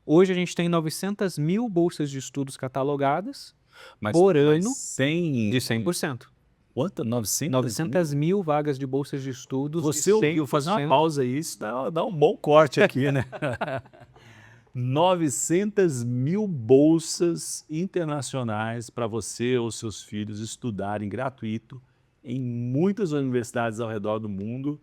Hoje a gente tem 900 mil bolsas de estudos catalogadas Mas por ano sem... de 100%. Quanto? 900 900 mil vagas de bolsas de estudos Você de ouviu, fazer uma 100%. pausa aí, isso dá um bom corte aqui, né? 900 mil bolsas internacionais para você ou seus filhos estudarem gratuito em muitas universidades ao redor do mundo.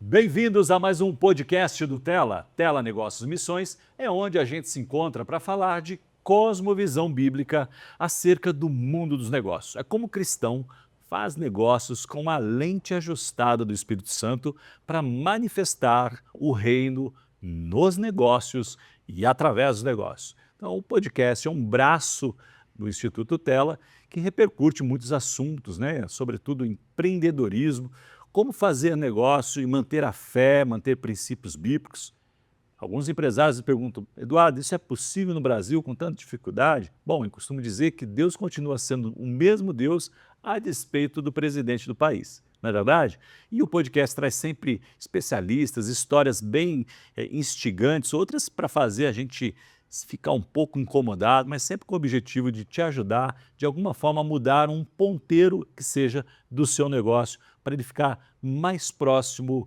Bem-vindos a mais um podcast do Tela. Tela Negócios Missões é onde a gente se encontra para falar de cosmovisão bíblica acerca do mundo dos negócios. É como o cristão faz negócios com a lente ajustada do Espírito Santo para manifestar o reino nos negócios e através dos negócios. Então, o podcast é um braço do Instituto Tela que repercute muitos assuntos, né? Sobretudo empreendedorismo, como fazer negócio e manter a fé, manter princípios bíblicos. Alguns empresários me perguntam, Eduardo, isso é possível no Brasil com tanta dificuldade? Bom, eu costumo dizer que Deus continua sendo o mesmo Deus a despeito do presidente do país, não é verdade? E o podcast traz sempre especialistas, histórias bem instigantes, outras para fazer a gente ficar um pouco incomodado, mas sempre com o objetivo de te ajudar, de alguma forma, a mudar um ponteiro que seja do seu negócio, para ele ficar mais próximo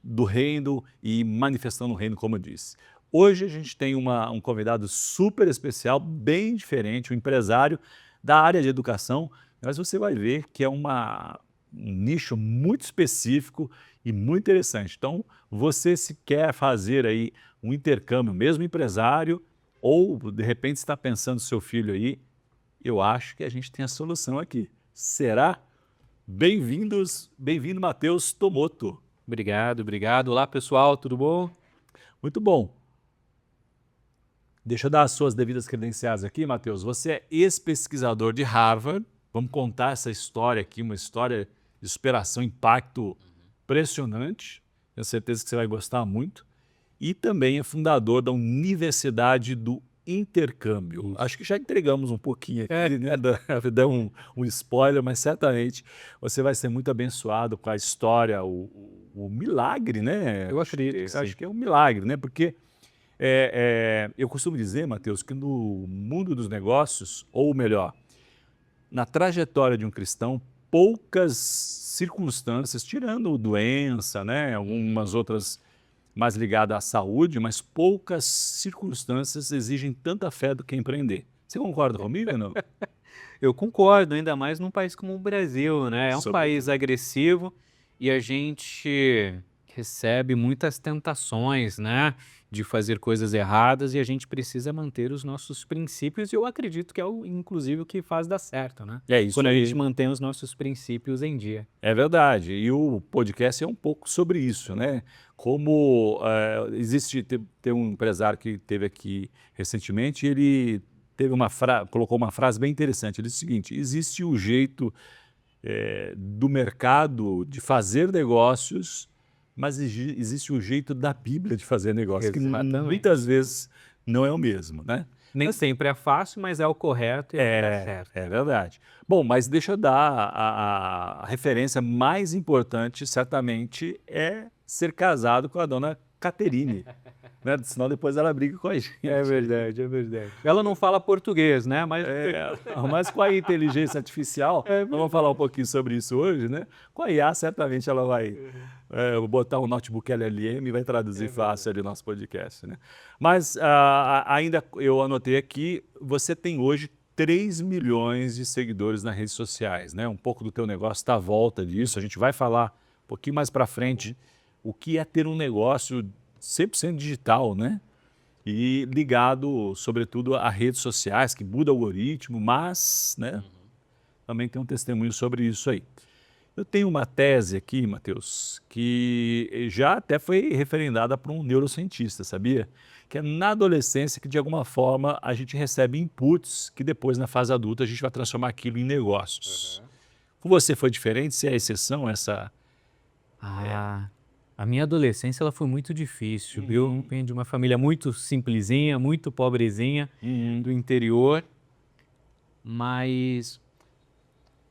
do reino e manifestando o reino, como eu disse. Hoje a gente tem um convidado super especial, bem diferente, um empresário da área de educação, mas você vai ver que é um nicho muito específico e muito interessante. Então, você se quer fazer aí um intercâmbio, mesmo empresário, ou de repente está pensando no seu filho aí, eu acho que a gente tem a solução aqui. Será? Bem-vindo, Matheus Tomoto. Obrigado, obrigado. Olá, pessoal, tudo bom? Muito bom. Deixa eu dar as suas devidas credenciais aqui, Matheus. Você é ex-pesquisador de Harvard. Vamos contar essa história aqui, uma história de superação, impacto impressionante. Tenho certeza que você vai gostar muito. E também é fundador da Universidade do Intercâmbio. Acho que já entregamos um pouquinho aqui, né? Dá um spoiler, mas certamente você vai ser muito abençoado com a história, o milagre, né? Eu acredito que Acho sim. que é um milagre, né? Porque eu costumo dizer, Matheus, que no mundo dos negócios, ou melhor, na trajetória de um cristão, poucas circunstâncias, tirando doença, né? Algumas outras mais ligadas à saúde, mas poucas circunstâncias exigem tanta fé do que empreender. Você concorda comigo ou não? Eu concordo, ainda mais num país como o Brasil, né? É um país agressivo e a gente recebe muitas tentações, né? De fazer coisas erradas e a gente precisa manter os nossos princípios e eu acredito que é, inclusive, o que faz dar certo, né? É isso Quando a aí. gente mantém os nossos princípios em dia. É verdade. E o podcast é um pouco sobre isso, né? Como tem um empresário que esteve aqui recentemente, ele teve colocou uma frase bem interessante. Ele disse o seguinte: existe o jeito do mercado de fazer negócios, mas existe o jeito da Bíblia de fazer negócios, que Exatamente. muitas vezes não é o mesmo, né? Nem sempre é fácil, mas é o correto e é o que dá certo. É verdade. Bom, mas deixa eu dar a referência mais importante, certamente, é ser casado com a dona Caterine, né? Senão depois ela briga com a gente. É verdade, é verdade. Ela não fala português, né? Mas Mas com a inteligência artificial, nós vamos falar um pouquinho sobre isso hoje, né? Com a IA, certamente ela vai botar um notebook LLM e vai traduzir fácil ali o nosso podcast, né? Mas ainda eu anotei aqui, você tem hoje 3 milhões de seguidores nas redes sociais, né? Um pouco do teu negócio está à volta disso. A gente vai falar um pouquinho mais para frente o que é ter um negócio 100% digital, né? E ligado, sobretudo, a redes sociais, que muda o algoritmo, mas, né, também tem um testemunho sobre isso aí. Eu tenho uma tese aqui, Matheus, que já até foi referendada por um neurocientista, sabia? Que é na adolescência que, de alguma forma, a gente recebe inputs que depois, na fase adulta, a gente vai transformar aquilo em negócios. Com você foi diferente? Se é a exceção, essa... A minha adolescência ela foi muito difícil, viu? Venho de uma família muito simplesinha, muito pobrezinha, do interior. Mas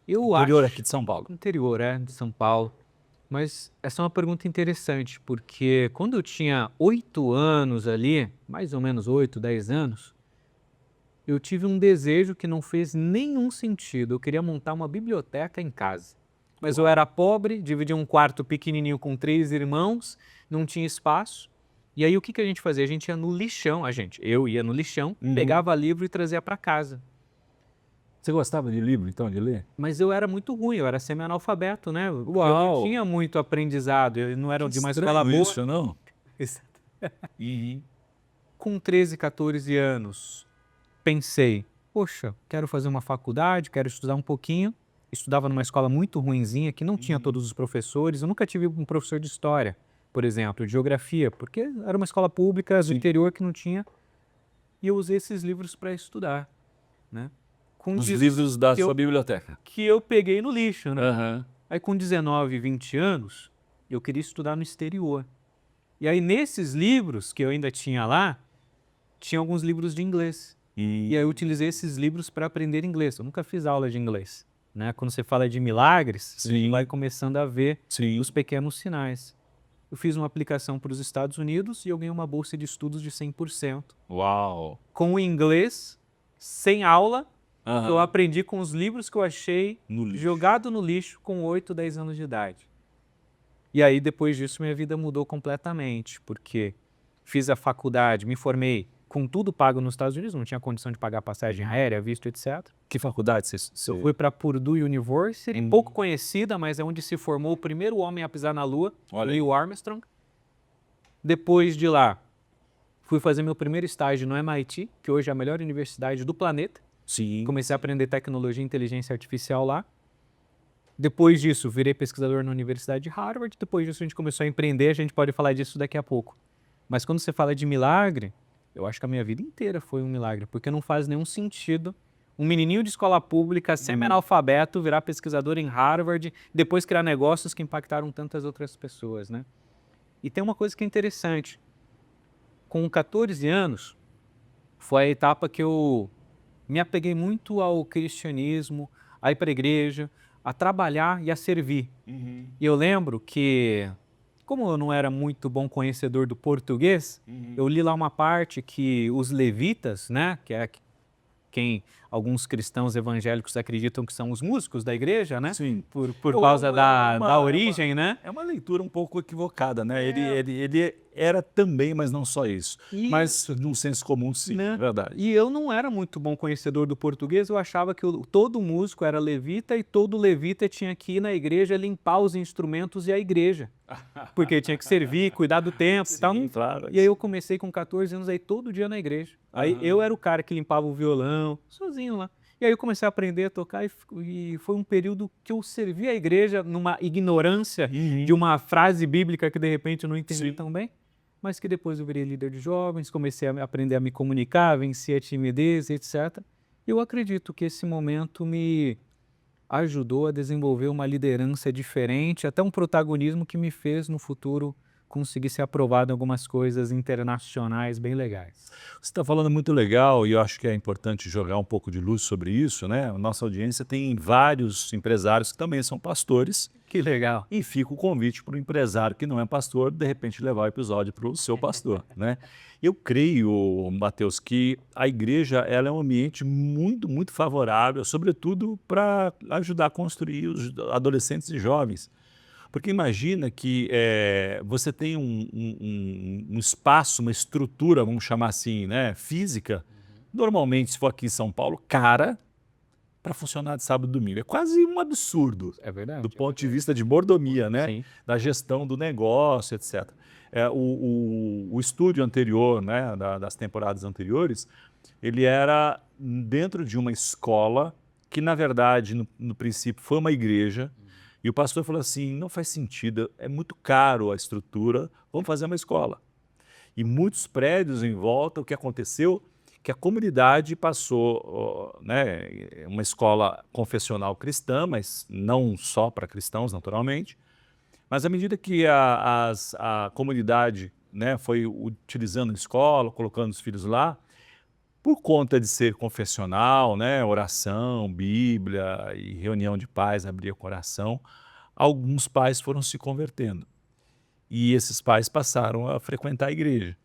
eu Interior acho... aqui de São Paulo. Interior, de São Paulo. Mas essa é uma pergunta interessante, porque quando eu tinha 8 anos ali, mais ou menos 8, 10 anos, eu tive um desejo que não fez nenhum sentido. Eu queria montar uma biblioteca em casa. Mas eu era pobre, dividia um quarto pequenininho com 3 irmãos, não tinha espaço. E aí o que a gente fazia? A gente ia no lixão, eu ia no lixão, pegava livro e trazia para casa. Você gostava de livro, então, de ler? Mas eu era muito ruim, eu era semi-analfabeto, né? Eu não Uau! tinha muito aprendizado, eu não era de uma escola Estranho boa. isso, não? Exato. Uhum. Com 13, 14 anos, pensei, poxa, quero fazer uma faculdade, quero estudar um pouquinho. Estudava numa escola muito ruinzinha, que não tinha todos os professores. Eu nunca tive um professor de história, por exemplo, de geografia, porque era uma escola pública do interior que não tinha. E eu usei esses livros para estudar, né? Os livros da sua biblioteca. Que eu peguei no lixo, né? Uhum. Aí com 19, 20 anos, eu queria estudar no exterior. E aí nesses livros que eu ainda tinha lá, tinha alguns livros de inglês. E aí eu utilizei esses livros para aprender inglês. Eu nunca fiz aula de inglês, né? Quando você fala de milagres, você vai começando a ver os pequenos sinais. Eu fiz uma aplicação para os Estados Unidos e eu ganhei uma bolsa de estudos de 100%. Uau! Com o inglês, sem aula, Uhum. eu aprendi com os livros que eu achei jogado no lixo com 8, 10 anos de idade. E aí, depois disso, minha vida mudou completamente, porque fiz a faculdade, me formei com tudo pago nos Estados Unidos, não tinha condição de pagar passagem aérea, visto, etc. Que faculdade você... Eu fui para Purdue University, pouco conhecida, mas é onde se formou o primeiro homem a pisar na Lua, Neil Armstrong. Depois de lá, fui fazer meu primeiro estágio no MIT, que hoje é a melhor universidade do planeta. Comecei a aprender tecnologia e inteligência artificial lá. Depois disso, virei pesquisador na Universidade de Harvard. Depois disso, a gente começou a empreender. A gente pode falar disso daqui a pouco. Mas quando você fala de milagre, eu acho que a minha vida inteira foi um milagre, porque não faz nenhum sentido um menininho de escola pública, semi-analfabeto, virar pesquisador em Harvard, depois criar negócios que impactaram tantas outras pessoas, né? E tem uma coisa que é interessante. Com 14 anos, foi a etapa que eu me apeguei muito ao cristianismo, a ir para a igreja, a trabalhar e a servir. E eu lembro que, como eu não era muito bom conhecedor do português, eu li lá uma parte que os levitas, né, que é quem alguns cristãos evangélicos acreditam que são os músicos da igreja, né? Sim. Por causa da origem, né? É uma leitura um pouco equivocada, né? Ele era também, mas não só isso. Mas num senso comum, sim, né? É verdade. E eu não era muito bom conhecedor do português, eu achava que todo músico era levita e todo levita tinha que ir na igreja limpar os instrumentos e a igreja. Porque tinha que servir, cuidar do templo e tal. Claro. E aí eu comecei com 14 anos aí todo dia na igreja. Aí eu era o cara que limpava o violão, sozinho lá. E aí eu comecei a aprender a tocar e foi um período que eu servi a igreja numa ignorância de uma frase bíblica que de repente eu não entendi tão bem, mas que depois eu virei líder de jovens, comecei a aprender a me comunicar, venci a timidez, etc. E eu acredito que esse momento me ajudou a desenvolver uma liderança diferente, até um protagonismo que me fez no futuro conseguir ser aprovado em algumas coisas internacionais bem legais. Você está falando muito legal e eu acho que é importante jogar um pouco de luz sobre isso, né? A nossa audiência tem vários empresários que também são pastores. Que legal. E fica o convite para o empresário que não é pastor, de repente levar o episódio para o seu pastor, né? Eu creio, Mateus, que a igreja ela é um ambiente muito, muito favorável, sobretudo para ajudar a construir os adolescentes e jovens. Porque imagina que você tem um espaço, uma estrutura, vamos chamar assim, né, física, normalmente, se for aqui em São Paulo, cara, para funcionar de sábado e domingo. É quase um absurdo. É verdade. Do ponto de vista de mordomia, né? Sim. Da gestão do negócio, etc. O estúdio anterior, né, das temporadas anteriores, ele era dentro de uma escola que, na verdade, no princípio, foi uma igreja. E o pastor falou assim, não faz sentido, é muito caro a estrutura, vamos fazer uma escola. E muitos prédios em volta, o que aconteceu? Que a comunidade passou, né, uma escola confessional cristã, mas não só para cristãos, naturalmente. Mas à medida que a comunidade, né, foi utilizando a escola, colocando os filhos lá, Por conta de ser confessional, né, oração, Bíblia e reunião de pais, abrir o coração, alguns pais foram se convertendo. E esses pais passaram a frequentar a igreja.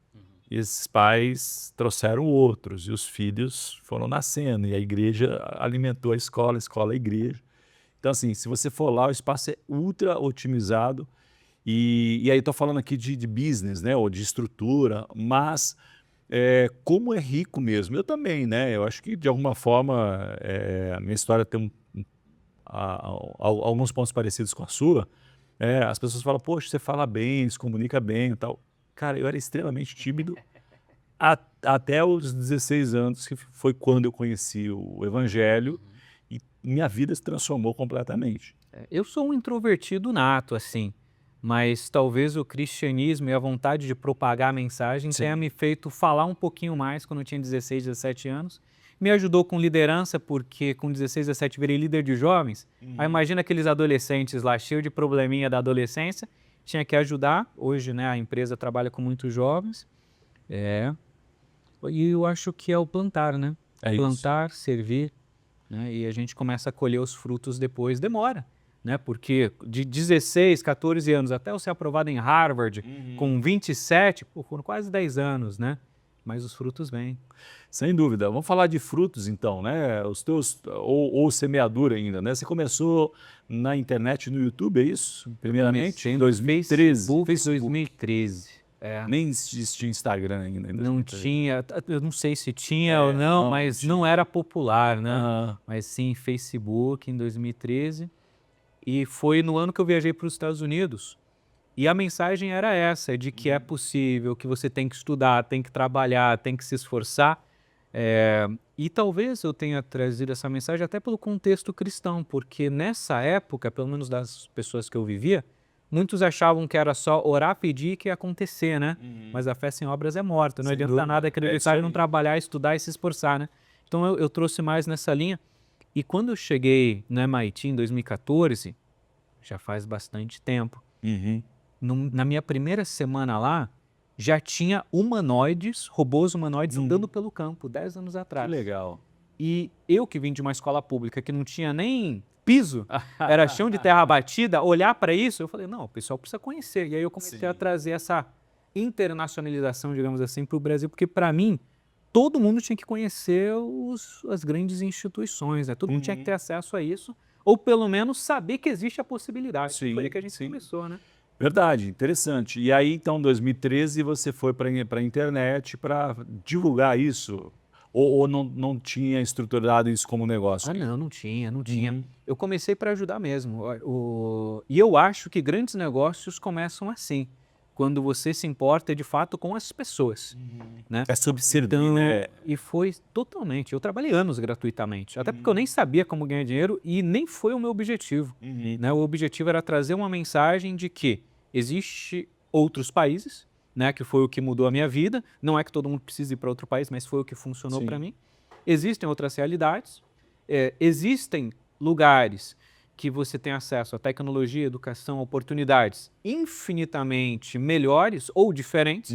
E esses pais trouxeram outros, e os filhos foram nascendo, e a igreja alimentou a escola a igreja. Então, assim, se você for lá, o espaço é ultra otimizado. E aí estou falando aqui de business, né, ou de estrutura, mas como é rico mesmo. Eu também, né? Eu acho que, de alguma forma, a minha história tem alguns pontos parecidos com a sua. As pessoas falam, poxa, você fala bem, se comunica bem e tal. Cara, eu era extremamente tímido até os 16 anos, que foi quando eu conheci o Evangelho e minha vida se transformou completamente. Eu sou um introvertido nato, assim, mas talvez o cristianismo e a vontade de propagar a mensagem tenha Sim. me feito falar um pouquinho mais quando eu tinha 16, 17 anos. Me ajudou com liderança, porque com 16, 17 virei líder de jovens. Aí imagina aqueles adolescentes lá, cheios de probleminha da adolescência, tinha que ajudar. Hoje, né, a empresa trabalha com muitos jovens. E eu acho que é o plantar, né? É isso. Plantar, servir, né? E a gente começa a colher os frutos depois. Demora, né? Porque de 16, 14 anos até eu ser aprovado em Harvard, com 27, pô, foram quase 10 anos, né? Mas os frutos vêm. Sem dúvida. Vamos falar de frutos, então, né? Os teus, ou semeadura ainda, né? Você começou na internet, no YouTube, é isso? Primeiramente, em 2013. Facebook, 2013. Nem existia Instagram ainda. Não tinha, eu não sei se tinha ou não, mas não era popular, né? Aham. Mas sim, Facebook em 2013. E foi no ano que eu viajei para os Estados Unidos. E a mensagem era essa, de que é possível, que você tem que estudar, tem que trabalhar, tem que se esforçar. E talvez eu tenha trazido essa mensagem até pelo contexto cristão, porque nessa época, pelo menos das pessoas que eu vivia, muitos achavam que era só orar, pedir que ia acontecer, né? Mas a fé sem obras é morta, não Sem adianta dúvida. nada É isso acreditar e não aí. trabalhar, estudar e se esforçar, né? Então eu trouxe mais nessa linha. E quando eu cheguei no MIT em 2014, já faz bastante tempo, na minha primeira semana lá, já tinha robôs humanoides andando pelo campo, 10 anos Que atrás. legal. E eu que vim de uma escola pública que não tinha nem piso, era chão de terra batida, olhar para isso, eu falei, não, o pessoal precisa conhecer. E aí eu comecei a Sim. trazer essa internacionalização, digamos assim, para o Brasil, porque para mim, todo mundo tinha que conhecer as grandes instituições, né? Todo mundo tinha que ter acesso a isso, ou pelo menos saber que existe a possibilidade. Sim, Foi aí que a gente sim. começou, né? Verdade, interessante. E aí, então, em 2013, você foi para a internet para divulgar isso? Ou não tinha estruturado isso como negócio? Ah, não tinha, não tinha. Eu comecei para ajudar mesmo. E eu acho que grandes negócios começam assim, quando você se importa de fato com as pessoas, né? É sobre servir, Então, né? e foi totalmente. Eu trabalhei anos gratuitamente, até porque eu nem sabia como ganhar dinheiro e nem foi o meu objetivo, né? O objetivo era trazer uma mensagem de que existe outros países, né? Que foi o que mudou a minha vida. Não é que todo mundo precise ir para outro país, mas foi o que funcionou Sim. para mim. Existem outras realidades, existem lugares que você tem acesso a tecnologia, educação, oportunidades infinitamente melhores ou diferentes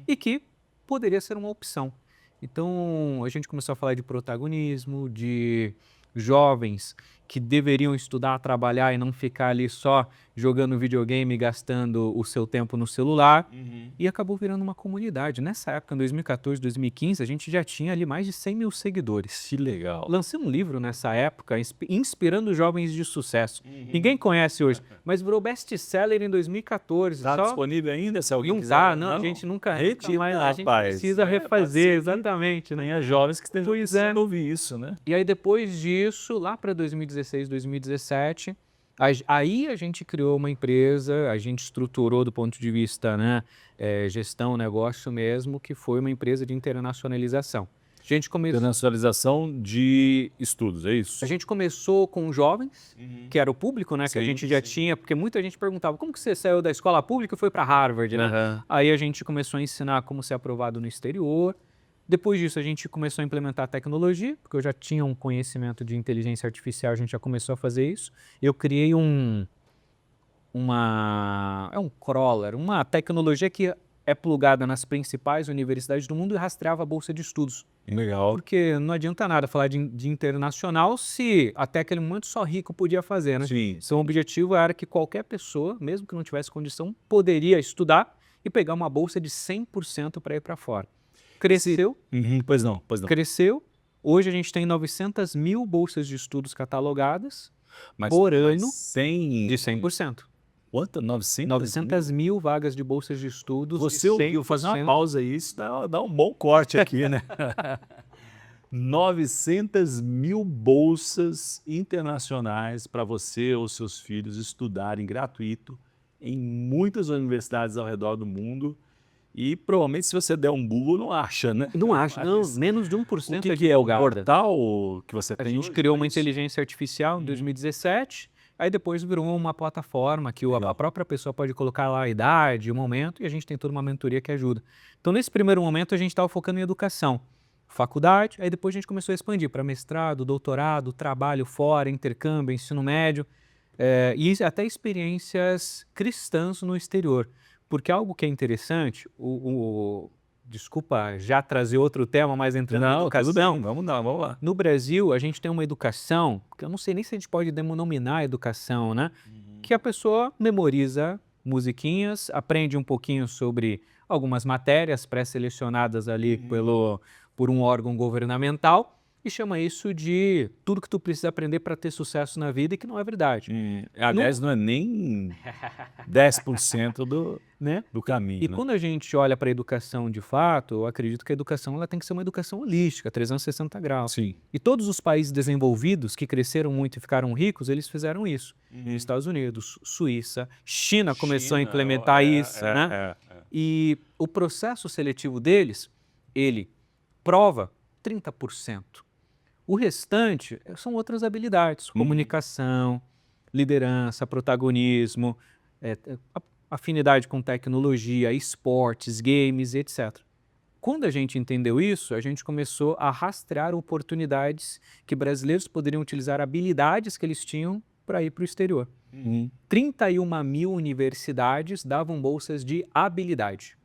e que poderia ser uma opção. Então, a gente começou a falar de protagonismo, de jovens que deveriam estudar, trabalhar e não ficar ali só jogando videogame e gastando o seu tempo no celular. E acabou virando uma comunidade. Nessa época, em 2014, 2015, a gente já tinha ali mais de 100 mil seguidores. Que legal. Lancei um livro nessa época, inspirando jovens de sucesso. Ninguém conhece hoje, mas virou best-seller em 2014. Está Só disponível ainda, se alguém não quiser? tá, não, a gente nunca mais, a gente rapaz. precisa refazer, exatamente, né? Tenha jovens que estejam Pois é. precisando ouvir isso, né? E aí depois disso, lá para 2016, 2017, aí a gente criou uma empresa, a gente estruturou do ponto de vista, né, gestão, negócio mesmo, que foi uma empresa de internacionalização. A gente começou, Internacionalização de estudos, é isso? a gente começou com jovens, que era o público, né, que a Sim, gente já tinha, porque muita gente perguntava, como que você saiu da escola pública e foi para Harvard, né? Aham. Aí a gente começou a ensinar como ser aprovado no exterior. Depois disso, a gente começou a implementar tecnologia, porque eu já tinha um conhecimento de inteligência artificial, a gente já começou a fazer isso. Eu criei um crawler, uma tecnologia que é plugada nas principais universidades do mundo e rastreava a bolsa de estudos. Legal. Porque não adianta nada falar de internacional se até aquele momento só rico podia fazer, né? Sim. Então o objetivo era que qualquer pessoa, mesmo que não tivesse condição, poderia estudar e pegar uma bolsa de 100% para ir para fora. Cresceu, Pois não, pois não. cresceu. Hoje a gente tem 900 mil bolsas de estudos catalogadas Mas por ano sem... de 100%. Quanto? 900 900 mil vagas de bolsas de estudos. Você de ouviu, fazer uma 100%. pausa aí, isso dá um bom corte aqui, né? 900 mil bolsas internacionais para você ou seus filhos estudarem gratuito em muitas universidades ao redor do mundo. E provavelmente se você der um Google não acha, né? Não acho, não, Mas menos de o 1% que é o divulgada. portal que você A tem gente hoje criou pra uma isso? inteligência artificial em 2017, aí depois virou uma plataforma que a Legal. própria pessoa pode colocar lá a idade, o momento, e a gente tem toda uma mentoria que ajuda. Então, nesse primeiro momento, a gente estava focando em educação, faculdade, aí depois a gente começou a expandir para mestrado, doutorado, trabalho fora, intercâmbio, ensino médio, e até experiências cristãs no exterior. Porque algo que é interessante, desculpa já trazer outro tema, mas entrando na Não, tudo educação. bem, vamos lá. No Brasil, a gente tem uma educação, que eu não sei nem se a gente pode denominar educação, né? Que a pessoa memoriza musiquinhas, aprende um pouquinho sobre algumas matérias pré-selecionadas ali por um órgão governamental e chama isso de tudo que tu precisa aprender para ter sucesso na vida, e que não é verdade. Aliás, não é nem 10% Né? do caminho, E né? quando a gente olha para a educação de fato, eu acredito que a educação ela tem que ser uma educação holística, 360 graus. Sim. E todos os países desenvolvidos que cresceram muito e ficaram ricos, eles fizeram isso. Estados Unidos, Suíça, China começou a implementar isso, né? E o processo seletivo deles, ele prova 30%. O restante são outras habilidades, comunicação, liderança, protagonismo, afinidade com tecnologia, esportes, games, etc. Quando a gente entendeu isso, a gente começou a rastrear oportunidades que brasileiros poderiam utilizar, habilidades que eles tinham para ir para o exterior. 31 mil universidades davam bolsas de habilidade.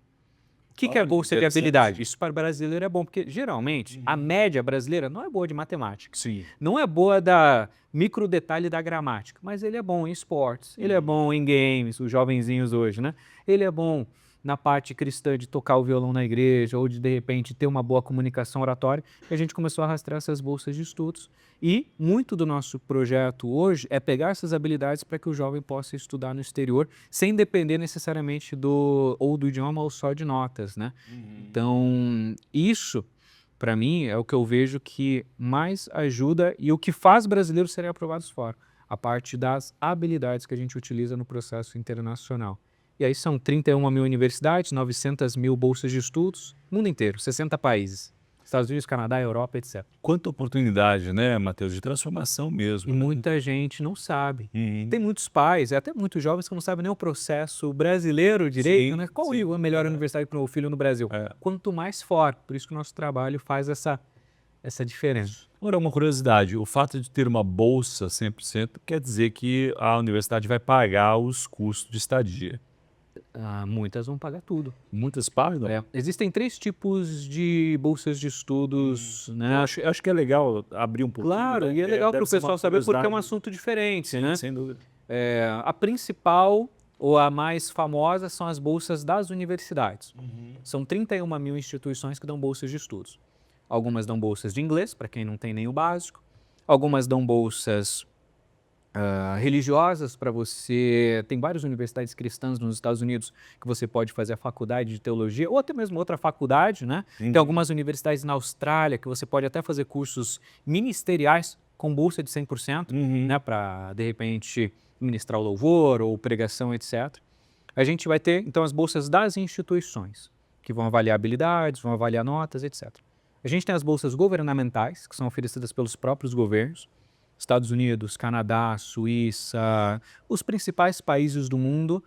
O que é bolsa de interessante. habilidade? Isso para brasileiro é bom, porque geralmente a média brasileira não é boa de matemática. Sim. Não é boa da micro detalhe da gramática, mas ele é bom em esportes, ele é bom em games, os jovenzinhos hoje, né? Ele é bom na parte cristã de tocar o violão na igreja ou de repente ter uma boa comunicação oratória, e a gente começou a rastrear essas bolsas de estudos. E muito do nosso projeto hoje é pegar essas habilidades para que o jovem possa estudar no exterior sem depender necessariamente do idioma ou só de notas, né? Então, isso para mim é o que eu vejo que mais ajuda e o que faz brasileiros serem aprovados fora, a parte das habilidades que a gente utiliza no processo internacional. E aí são 31 mil universidades, 900 mil bolsas de estudos, mundo inteiro, 60 países, Estados Unidos, Canadá, Europa, etc. Quanta oportunidade, né, Matheus, de transformação mesmo. E né? muita gente não sabe. Tem muitos pais, até muitos jovens que não sabem nem o processo brasileiro direito, Sim, né? Qual é a melhor universidade para o meu filho no Brasil? Quanto mais fora. Por isso que o nosso trabalho faz essa diferença. Agora, uma curiosidade, o fato de ter uma bolsa 100% quer dizer que a universidade vai pagar os custos de estadia. Muitas vão pagar tudo. Muitas pagam? Existem 3 tipos de bolsas de estudos, né? Eu acho que é legal abrir um pouquinho. Claro, né? e é legal para Deve o ser uma pessoal saber porque é um curiosidade. assunto diferente, né? Sem dúvida. A principal ou a mais famosa são as bolsas das universidades. São 31 mil instituições que dão bolsas de estudos. Algumas dão bolsas de inglês, para quem não tem nem o básico. Algumas dão bolsas religiosas para você. Tem várias universidades cristãs nos Estados Unidos que você pode fazer a faculdade de teologia ou até mesmo outra faculdade, né? Tem algumas universidades na Austrália que você pode até fazer cursos ministeriais com bolsa de 100%, né? Para, de repente, ministrar o louvor ou pregação, etc. A gente vai ter, então, as bolsas das instituições, que vão avaliar habilidades, vão avaliar notas, etc. A gente tem as bolsas governamentais, que são oferecidas pelos próprios governos. Estados Unidos, Canadá, Suíça, os principais países do mundo,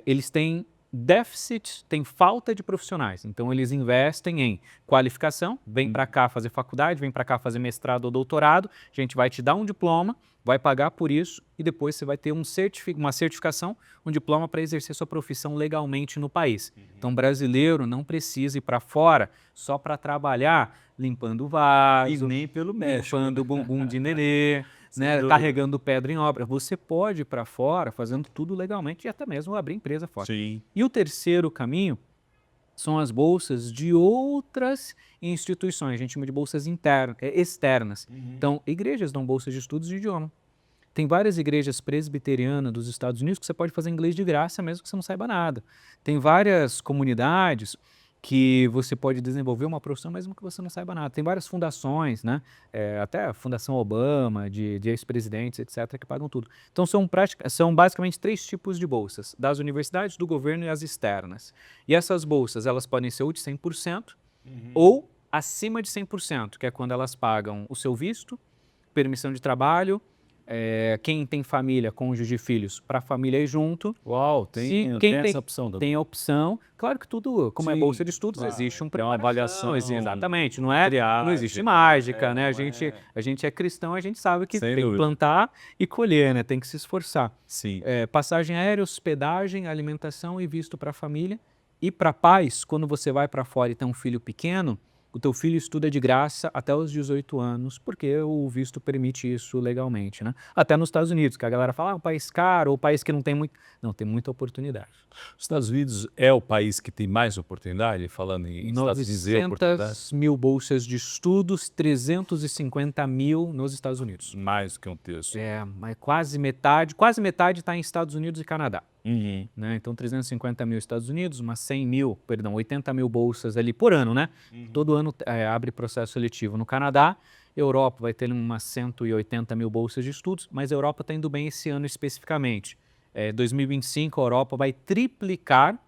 eles têm déficit, tem falta de profissionais. Então, eles investem em qualificação, vem para cá fazer faculdade, vem para cá fazer mestrado ou doutorado, a gente vai te dar um diploma, vai pagar por isso e depois você vai ter uma certificação, um diploma para exercer sua profissão legalmente no país. Então, brasileiro não precisa ir para fora só para trabalhar limpando vaso, E nem pelo México. limpando bumbum de nenê, né, dúvida. carregando pedra em obra. Você pode ir para fora fazendo tudo legalmente e até mesmo abrir empresa fora. Sim. E o terceiro caminho são as bolsas de outras instituições, a gente chama de bolsas externas. Então, igrejas dão bolsas de estudos de idioma. Tem várias igrejas presbiterianas dos Estados Unidos que você pode fazer inglês de graça mesmo que você não saiba nada. Tem várias comunidades que você pode desenvolver uma profissão mesmo que você não saiba nada. Tem várias fundações, né? Até a Fundação Obama, de ex-presidentes, etc., que pagam tudo. Então são basicamente 3 tipos de bolsas, das universidades, do governo e as externas. E essas bolsas, elas podem ser ou de 100% ou acima de 100%, que é quando elas pagam o seu visto, permissão de trabalho, quem tem família, cônjuge e filhos, para a família ir junto. Uau, Quem tem essa opção. tem a opção. Claro que tudo, como é Sim, bolsa de estudos, claro. existe Tem uma avaliação, exatamente, não triagem, existe mágica, né? não A gente é cristão, a gente sabe que Sem tem que dúvida. plantar e colher, né? Tem que se esforçar. Sim. Passagem aérea, hospedagem, alimentação e visto para a família. E para pais, quando você vai para fora e tem um filho pequeno, o teu filho estuda de graça até os 18 anos, porque o visto permite isso legalmente, né? Até nos Estados Unidos, que a galera fala, um país caro, ou país que não tem muito... Não, tem muita oportunidade. Os Estados Unidos é o país que tem mais oportunidade, falando em Estados Unidos e oportunidade? 900 mil bolsas de estudos, 350 mil nos Estados Unidos. Mais do que um terço. Mas quase metade está em Estados Unidos e Canadá. Né? Então, 350 mil Estados Unidos, 80 mil bolsas ali por ano, né? Todo ano abre processo seletivo no Canadá. Europa vai ter umas 180 mil bolsas de estudos, mas a Europa está indo bem esse ano especificamente. 2025 a Europa vai triplicar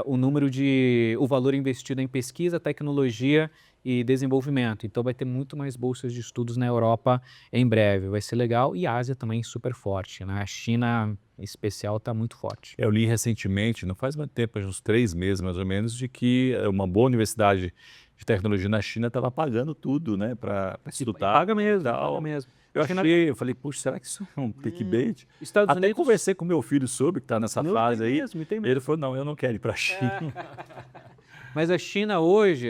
o valor investido em pesquisa, tecnologia e desenvolvimento. Então vai ter muito mais bolsas de estudos na Europa em breve. Vai ser legal. E a Ásia também super forte, né? A China, em especial, está muito forte. Eu li recentemente, não faz muito tempo, uns 3 meses mais ou menos, de que uma boa universidade de tecnologia na China estava pagando tudo, né, para estudar. Paga mesmo, tal. paga mesmo. Eu falei, puxa, será que isso é um clickbait? Estados Até Unidos... conversei com meu filho sobre, que está nessa Não, fase tem aí. mesmo, tem mesmo. Ele falou, não, eu não quero ir para a China. Mas a China hoje,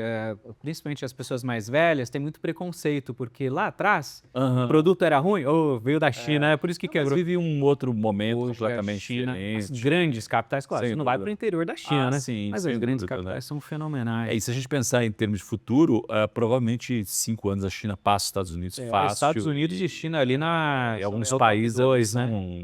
principalmente as pessoas mais velhas, tem muito preconceito, porque lá atrás o produto era ruim, veio da China, é por isso que Mas quebrou. vive um outro momento Hoje completamente a China, as diferente. grandes capitais, claro, Sem você não vai dúvida. para o interior da China, né? Sim, Mas sem as grandes dúvida, né? capitais são fenomenais. E se a gente pensar em termos de futuro, provavelmente 5 anos a China passa os Estados Unidos fácil. Estados Unidos e China ali E alguns países né?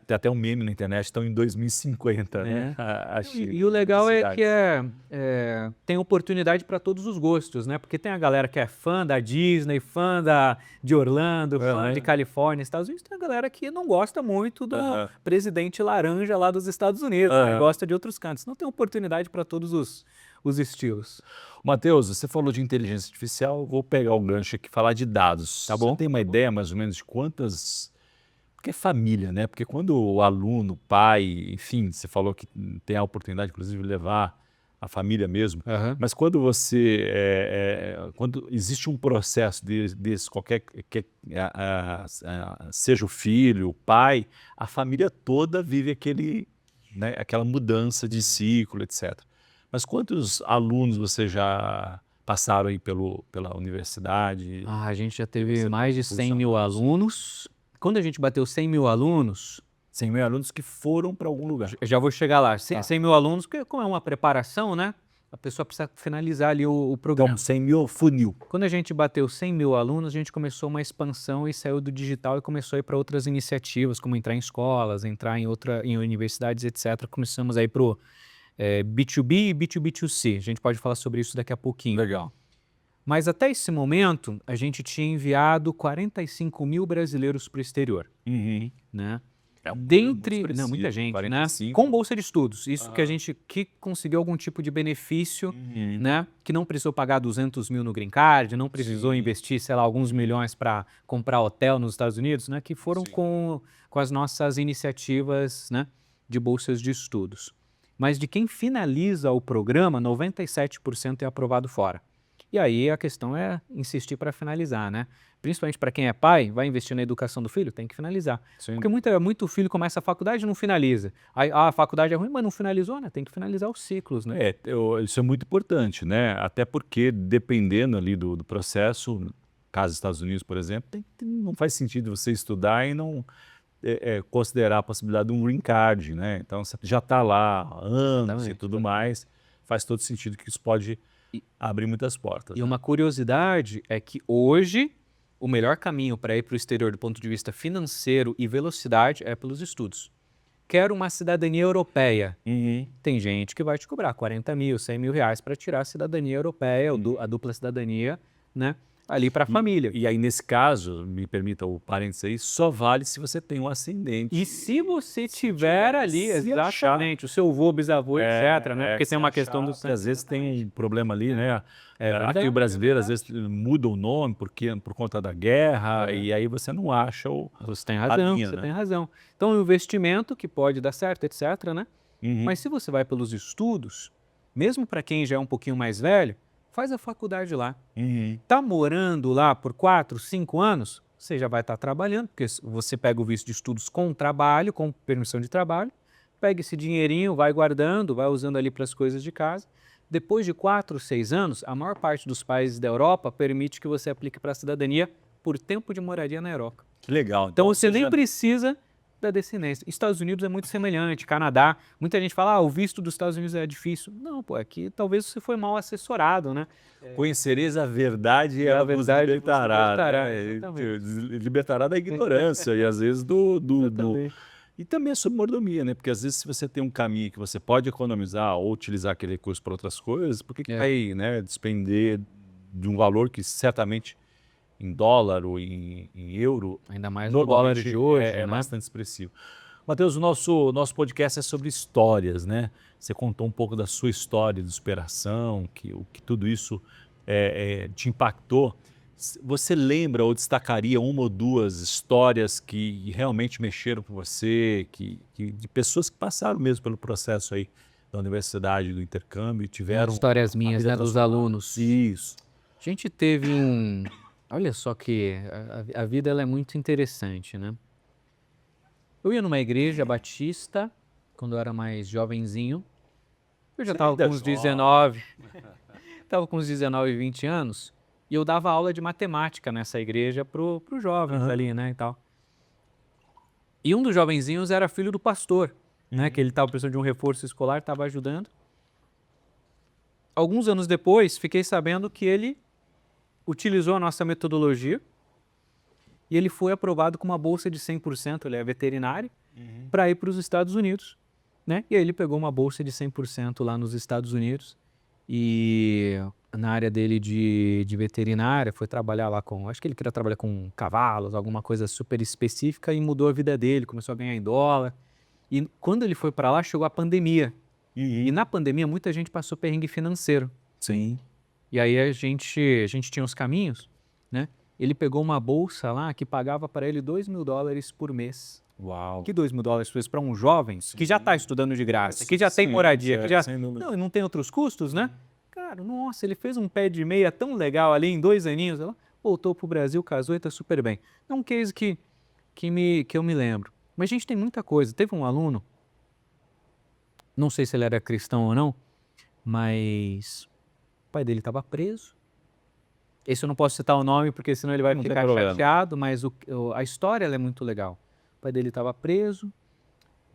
Tem até um meme na internet, estão em 2050, né? A China, E o legal é cidades. que tem oportunidade para todos os gostos, né? Porque tem a galera que é fã da Disney, de Orlando, fã de Califórnia, Estados Unidos. Tem a galera que não gosta muito do presidente laranja lá dos Estados Unidos, né? Gosta de outros cantos. Não tem oportunidade para todos os estilos. Matheus, você falou de inteligência artificial, vou pegar o gancho aqui e falar de dados. Tá bom. Você tem uma ideia mais ou menos de quantas... Porque é família, né? Porque quando o aluno, o pai, enfim, você falou que tem a oportunidade, inclusive, de levar a família mesmo, mas quando quando existe um processo desse, seja o filho, o pai, a família toda vive aquela mudança de ciclo, etc. Mas quantos alunos você já passaram aí pela universidade? A gente já teve mais de 100 mil alunos. Quando a gente bateu 100 mil alunos... 100 mil alunos que foram para algum lugar. Eu já vou chegar lá. 100 mil alunos, porque como é uma preparação, né? A pessoa precisa finalizar ali o programa. Então, 100 mil funil. Quando a gente bateu 100 mil alunos, a gente começou uma expansão e saiu do digital e começou a ir para outras iniciativas, como entrar em escolas, entrar em universidades, etc. Começamos aí para o B2B e B2B2C. A gente pode falar sobre isso daqui a pouquinho. Legal. Mas até esse momento, a gente tinha enviado 45 mil brasileiros para o exterior, né? Muita gente, 45. Né? Com bolsa de estudos. Isso que a gente conseguiu algum tipo de benefício, né? Que não precisou pagar 200 mil no Green Card, não precisou investir, sei lá, alguns milhões para comprar hotel nos Estados Unidos, né? Que foram com as nossas iniciativas, né? de bolsas de estudos. Mas de quem finaliza o programa, 97% é aprovado fora. E aí a questão é insistir para finalizar, né? Principalmente para quem é pai, vai investir na educação do filho, tem que finalizar. Sim. Porque muito filho começa a faculdade e não finaliza. Aí, a faculdade é ruim, mas não finalizou, né? Tem que finalizar os ciclos, né? Isso é muito importante, né? Até porque, dependendo ali do processo, caso dos Estados Unidos, por exemplo, não faz sentido você estudar e não considerar a possibilidade de um green card, né? Então, você já está lá há anos e Exatamente, tudo mais, faz todo sentido que isso pode abrir muitas portas. E né? uma curiosidade é que hoje o melhor caminho para ir para o exterior do ponto de vista financeiro e velocidade é pelos estudos. Quero uma cidadania europeia. Tem gente que vai te cobrar 40 mil, 100 mil reais para tirar a cidadania europeia, a dupla cidadania, né? Ali para a família. E aí, nesse caso, me permita o parênteses aí, só vale se você tem um ascendente. E se você tiver ali, se exatamente, o seu avô, bisavô, etc, né? Porque tem uma questão do sangue. Às vezes tem um problema ali, né? verdade, Aqui o brasileiro, às vezes, muda o nome por conta da guerra, e aí você não acha Você tem razão, linha, você né? tem razão. Então, é um investimento que pode dar certo, etc, né? Mas se você vai pelos estudos, mesmo para quem já é um pouquinho mais velho, faz a faculdade lá. Tá morando lá por 4, 5 anos, você já vai estar trabalhando, porque você pega o visto de estudos com trabalho, com permissão de trabalho, pega esse dinheirinho, vai guardando, vai usando ali para as coisas de casa. Depois de 4, 6 anos, a maior parte dos países da Europa permite que você aplique para a cidadania por tempo de moradia na Europa. Que legal. Então você nem precisa da descendência. Estados Unidos é muito semelhante, Canadá. Muita gente fala, o visto dos Estados Unidos é difícil. Não, pô, aqui talvez você foi mal assessorado, né? Conhecereis a verdade e ela vos libertará. Libertará da ignorância e às vezes E também é sobre mordomia, né? Porque às vezes se você tem um caminho que você pode economizar ou utilizar aquele recurso para outras coisas, por que vai, né, despender de um valor que certamente em dólar ou em euro, ainda mais no dólar de hoje, é né? bastante expressivo. Matheus, o nosso podcast é sobre histórias, né? Você contou um pouco da sua história de superação, o que tudo isso te impactou. Você lembra ou destacaria uma ou duas histórias que realmente mexeram com você, de pessoas que passaram mesmo pelo processo aí da universidade, do intercâmbio, e tiveram... Histórias minhas, né, dos alunos. Isso. A gente teve um... Olha só que a vida ela é muito interessante, né? Eu ia numa igreja batista, quando eu era mais jovenzinho. Eu já estava com uns 19, estava com uns 19, 20 anos, e eu dava aula de matemática nessa igreja pro jovens ali, né, e tal. E um dos jovenzinhos era filho do pastor, né, que ele estava precisando de um reforço escolar, estava ajudando. Alguns anos depois, fiquei sabendo que ele utilizou a nossa metodologia e ele foi aprovado com uma bolsa de 100%, ele é veterinário, para ir para os Estados Unidos, né? E aí ele pegou uma bolsa de 100% lá nos Estados Unidos e na área dele de veterinária, foi trabalhar lá acho que ele queria trabalhar com cavalos, alguma coisa super específica, e mudou a vida dele, começou a ganhar em dólar. E quando ele foi para lá, chegou a pandemia. E na pandemia, muita gente passou perrengue financeiro. Sim. E aí a gente tinha os caminhos, né? Ele pegou uma bolsa lá que pagava para ele $2.000 por mês. Uau. Que $2.000 por mês para um jovem que já está estudando de graça, que já tem moradia, que já não tem outros custos, né? Cara, nossa, ele fez um pé de meia tão legal ali em 2 aninhos, ela voltou pro Brasil, casou e está super bem. É um case que eu me lembro. Mas a gente tem muita coisa. Teve um aluno, não sei se ele era cristão ou não, mas o pai dele estava preso. Esse eu não posso citar o nome, porque senão ele vai ficar chateado, mas a história ela é muito legal. O pai dele estava preso,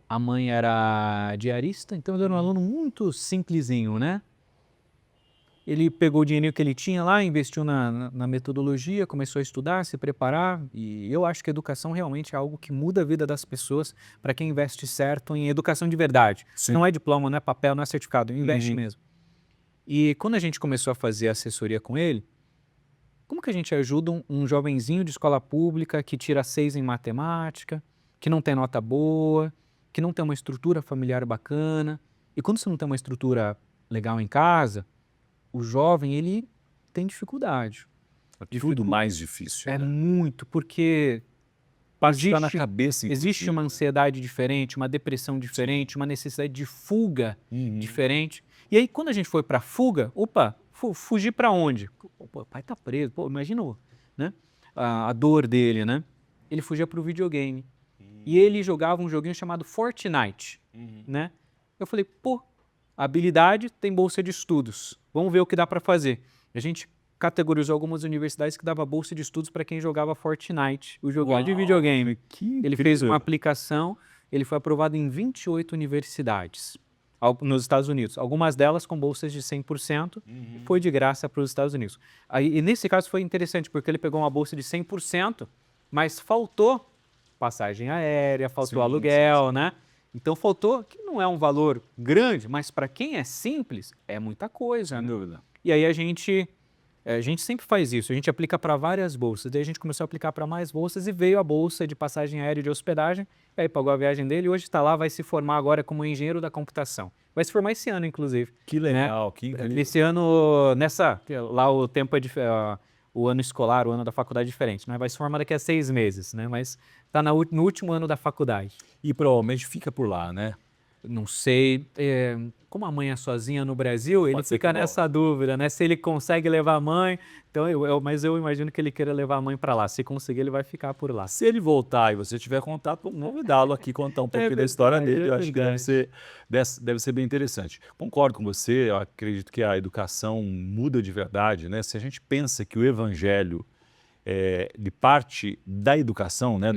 a mãe era diarista, então ele era um aluno muito simplesinho, né? Ele pegou o dinheirinho que ele tinha lá, investiu na metodologia, começou a estudar, se preparar, e eu acho que a educação realmente é algo que muda a vida das pessoas para quem investe certo em educação de verdade. Sim. Não é diploma, não é papel, não é certificado, investe mesmo. E quando a gente começou a fazer assessoria com ele, como que a gente ajuda um jovenzinho de escola pública que tira 6 em matemática, que não tem nota boa, que não tem uma estrutura familiar bacana? E quando você não tem uma estrutura legal em casa, o jovem, ele tem dificuldade. É tudo mais difícil. É muito, porque parte está na cabeça. Existe uma ansiedade diferente, uma depressão diferente, uma necessidade de fuga diferente. E aí, quando a gente foi para fuga, opa, fugir para onde? Pô, o pai tá preso, pô, imagina né, a dor dele, né? Ele fugia para o videogame. E ele jogava um joguinho chamado Fortnite, né? Eu falei, pô, habilidade tem bolsa de estudos, vamos ver o que dá para fazer. A gente categorizou algumas universidades que dava bolsa de estudos para quem jogava Fortnite, o jogo de videogame. Ele fez uma aplicação, ele foi aprovado em 28 universidades nos Estados Unidos. Algumas delas com bolsas de 100%, foi de graça para os Estados Unidos. Aí, e nesse caso foi interessante, porque ele pegou uma bolsa de 100%, mas faltou passagem aérea, faltou aluguel, né? Então faltou, que não é um valor grande, mas para quem é simples, é muita coisa. Sem dúvida. E aí a gente sempre faz isso, a gente aplica para várias bolsas, daí a gente começou a aplicar para mais bolsas e veio a bolsa de passagem aérea e de hospedagem, aí pagou a viagem dele e hoje está lá, vai se formar agora como engenheiro da computação. Vai se formar esse ano, inclusive. Que legal, que incrível. Esse ano, lá o tempo é o ano escolar, o ano da faculdade é diferente, né? Vai se formar daqui a 6 meses, né? Mas está no último ano da faculdade. E provavelmente fica por lá, né? Não sei, como a mãe é sozinha no Brasil, ele fica nessa dúvida, né? Se ele consegue levar a mãe, então mas eu imagino que ele queira levar a mãe para lá. Se conseguir, ele vai ficar por lá. Se ele voltar e você tiver contato, vamos convidá-lo aqui, contar um pouquinho da história dele. Eu acho que deve ser bem interessante. Concordo com você, eu acredito que a educação muda de verdade, né? Se a gente pensa que o evangelho de parte da educação, né?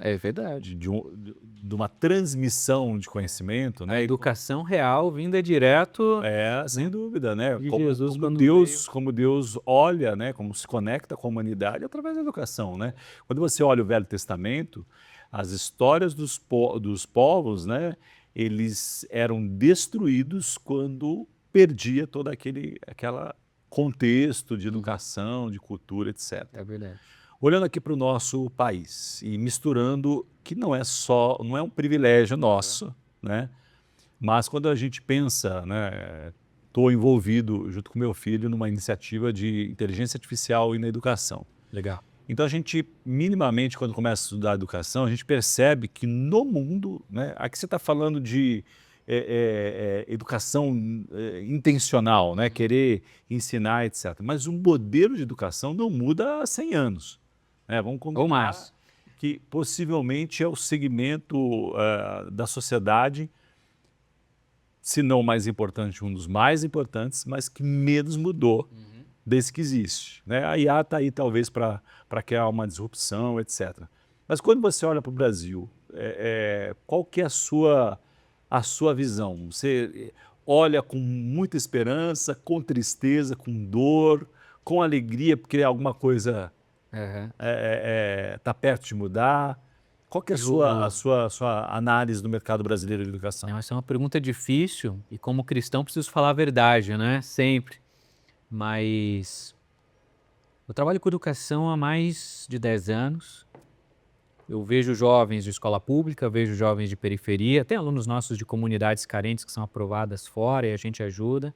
É verdade. De uma transmissão de conhecimento, né? A educação real vinda direto. Sem dúvida, né? De Jesus, como Deus olha, né? Como se conecta com a humanidade através da educação, né? Quando você olha o Velho Testamento, as histórias dos povos, eles eram destruídos quando perdia todo aquela contexto de educação, de cultura, etc. É verdade. Olhando aqui para o nosso país e misturando, que não é um privilégio nosso, né? Mas quando a gente pensa, né? Estou envolvido junto com meu filho numa iniciativa de inteligência artificial e na educação. Legal. Então a gente, minimamente, quando começa a estudar educação, a gente percebe que no mundo, né? Aqui você está falando de educação intencional, né? Querer ensinar, etc. Mas o modelo de educação não muda há 100 anos. Né? Vamos combinar ou mais. Que possivelmente é o segmento da sociedade, se não o mais importante, um dos mais importantes, mas que menos mudou desde que existe. Né? A IA está aí talvez para criar uma disrupção, etc. Mas quando você olha para o Brasil, qual que é a sua visão? Você olha com muita esperança, com tristeza, com dor, com alegria, porque alguma coisa está perto de mudar? Qual que é a sua análise do mercado brasileiro de educação? Essa é uma pergunta difícil e como cristão preciso falar a verdade, né? Sempre. Mas eu trabalho com educação há mais de 10 anos. Eu vejo jovens de escola pública, vejo jovens de periferia, tem alunos nossos de comunidades carentes que são aprovadas fora e a gente ajuda.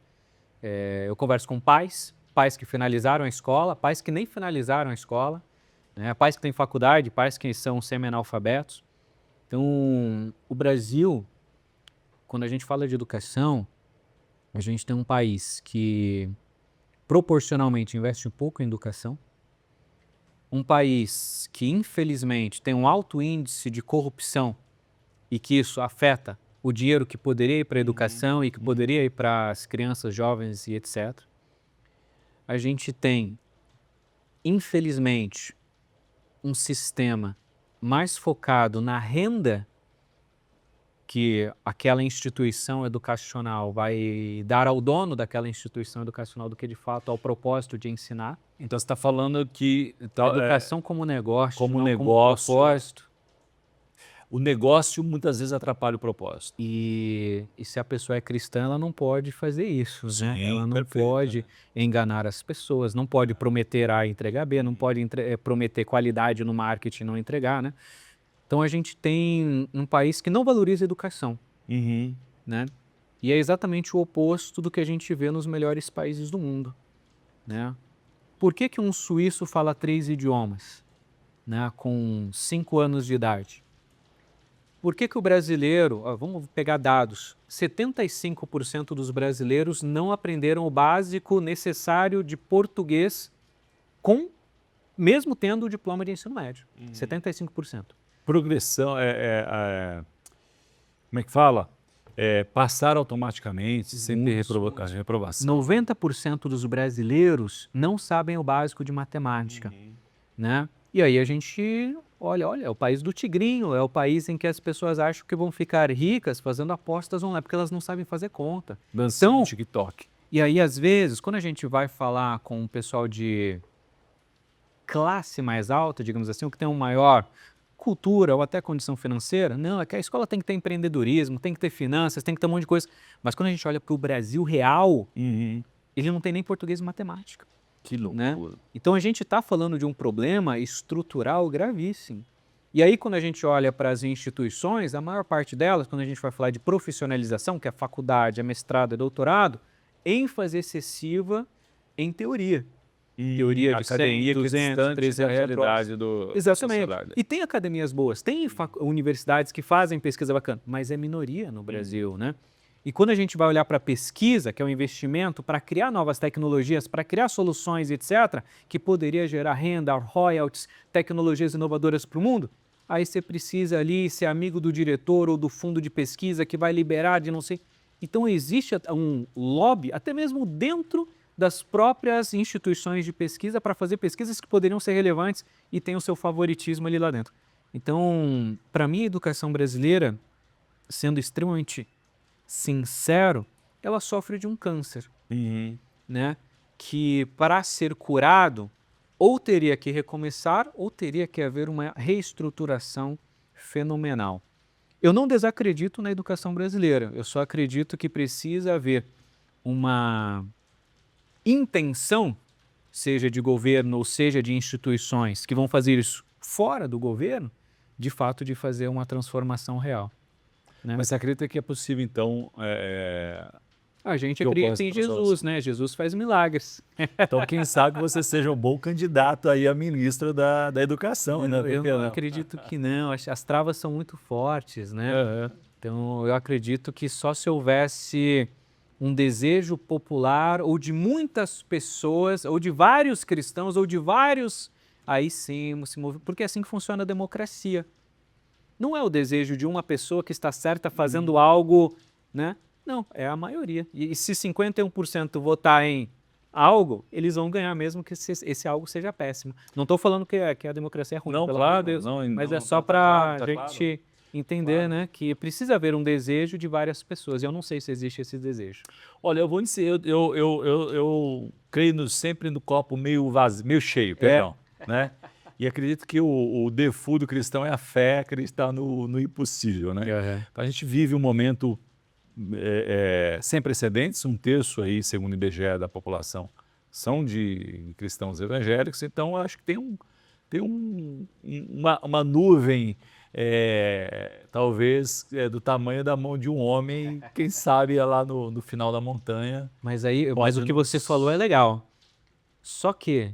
Eu converso com pais que finalizaram a escola, pais que nem finalizaram a escola, né? Pais que têm faculdade, pais que são semi-analfabetos. Então, o Brasil, quando a gente fala de educação, a gente tem um país que proporcionalmente investe pouco em educação, um país que, infelizmente, tem um alto índice de corrupção e que isso afeta o dinheiro que poderia ir para a educação e que poderia ir para as crianças, jovens e etc. A gente tem, infelizmente, um sistema mais focado na renda que aquela instituição educacional vai dar ao dono daquela instituição educacional do que, de fato, ao propósito de ensinar. Então, você está falando que a educação como negócio, como não negócio, como propósito. O negócio muitas vezes atrapalha o propósito. E se a pessoa é cristã, ela não pode fazer isso, né? Ela não perfeito, pode enganar as pessoas, não pode prometer A e entregar B, não pode prometer qualidade no marketing e não entregar, né? Então a gente tem um país que não valoriza a educação, né? E é exatamente o oposto do que a gente vê nos melhores países do mundo, né? Por que um suíço fala 3 idiomas? né, com 5 anos de idade. Por que o brasileiro, vamos pegar dados, 75% dos brasileiros não aprenderam o básico necessário de português mesmo tendo o diploma de ensino médio, 75%. Progressão, como é que fala? Passar automaticamente, sem ter reprovação. 90% dos brasileiros não sabem o básico de matemática, né? E aí a gente olha, é o país do tigrinho, é o país em que as pessoas acham que vão ficar ricas fazendo apostas online, porque elas não sabem fazer conta. Dançando no TikTok. E aí, às vezes, quando a gente vai falar com o pessoal de classe mais alta, digamos assim, o que tem uma maior cultura ou até condição financeira, não, é que a escola tem que ter empreendedorismo, tem que ter finanças, tem que ter um monte de coisa. Mas quando a gente olha para o Brasil real, ele não tem nem português e matemática. Que loucura. Né? Então a gente está falando de um problema estrutural gravíssimo. E aí quando a gente olha para as instituições, a maior parte delas, quando a gente vai falar de profissionalização, que é a faculdade, a mestrado e doutorado, ênfase excessiva em teoria. Teoria de 100, 200, 300 realidade do Exatamente. E tem academias boas, tem universidades que fazem pesquisa bacana, mas é minoria no Brasil, né? E quando a gente vai olhar para a pesquisa, que é um investimento para criar novas tecnologias, para criar soluções, etc., que poderia gerar renda, royalties, tecnologias inovadoras para o mundo, aí você precisa ali ser amigo do diretor ou do fundo de pesquisa que vai liberar de não sei... Então existe um lobby, até mesmo dentro das próprias instituições de pesquisa, para fazer pesquisas que poderiam ser relevantes e tem o seu favoritismo ali lá dentro. Então, para mim, a educação brasileira, sendo extremamente sincero, ela sofre de um câncer, né? Que para ser curado, ou teria que recomeçar, ou teria que haver uma reestruturação fenomenal. Eu não desacredito na educação brasileira, eu só acredito que precisa haver uma intenção, seja de governo ou seja de instituições que vão fazer isso fora do governo, de fato de fazer uma transformação real. Né? Mas você acredita que é possível, então... A gente acredita em Jesus, né? Jesus faz milagres. Então, quem sabe você seja um bom candidato aí a ministro da Educação. Eu não acredito que não, as travas são muito fortes, né? Então, eu acredito que só se houvesse um desejo popular ou de muitas pessoas, ou de vários cristãos, ou de vários... Aí sim, se move, porque é assim que funciona a democracia. Não é o desejo de uma pessoa que está certa fazendo algo, né? Não, é a maioria. E se 51% votar em algo, eles vão ganhar mesmo que esse algo seja péssimo. Não estou falando que a democracia é ruim, não, claro, Deus, mas é só para a gente entender, né, que precisa haver um desejo de várias pessoas. E eu não sei se existe esse desejo. Olha, eu vou dizer, eu creio sempre no copo meio vazio, meio cheio, perdão, né? E acredito que o default do cristão é a fé, acreditar no impossível, né? Então a gente vive um momento sem precedentes, 1/3 aí, segundo o IBGE, da população são de cristãos evangélicos, então acho que tem uma nuvem, talvez do tamanho da mão de um homem, quem sabe lá no final da montanha. Mas aí, mas o que você falou é legal, só que